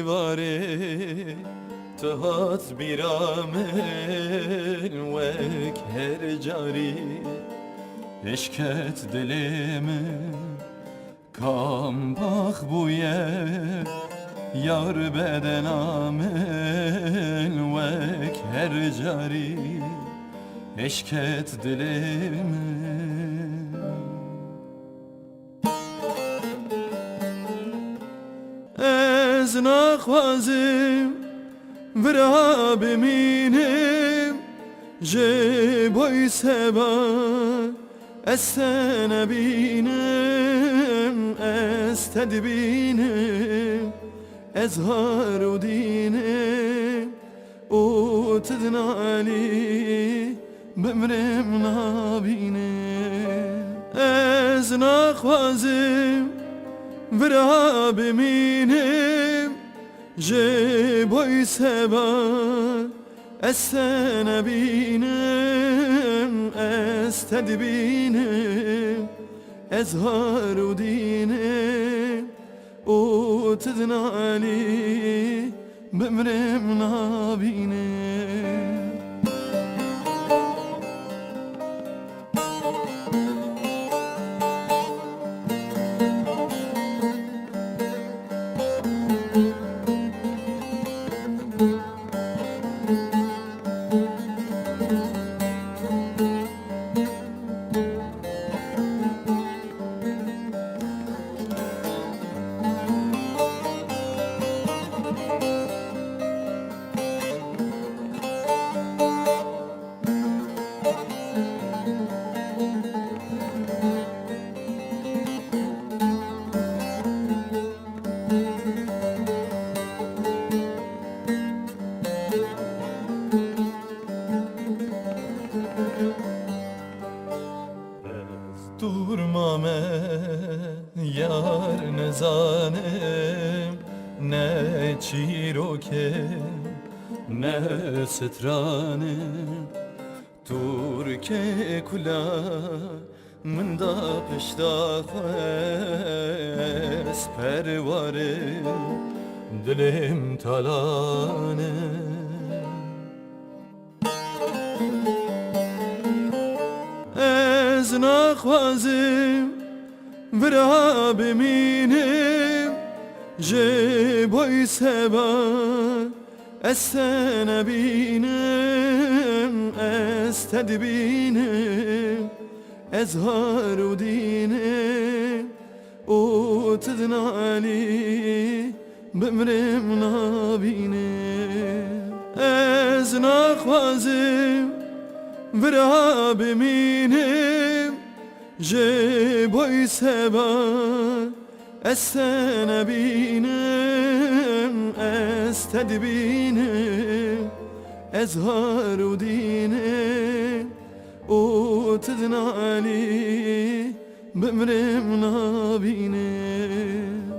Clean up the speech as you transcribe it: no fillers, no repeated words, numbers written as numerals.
vare Tahat bir amel vek her cari Eşket dilimi kam bak bu yer Yar beden amel vek her cari Eşket dilimi Ez nakhwazim vira biminim Ji boy seba ez te nebînim Ez te dibînim Ez har û dînim û tu dinalî bimrim nabînim Ez nakhwazim vira biminim Ji boy seba ez te nebînim Ez te dibînim Ez har û dînim û tu dinalî bimrim nabînim Durmam yar ne zanim Ne çirokem ne stranim Turke kula min da pişta xwes pervarim Dilim talanim Ez nakhwazim vira biminim Ji boy seba ez te nebînim Ez te dibînim Ez har û dînim û tu dinalî bimrim nabînim Ez nakhwazim vira biminim Ji boy seba ez te nebînim Ez te dibînim Ez har û dînim û tu dinalî bimrim nabînim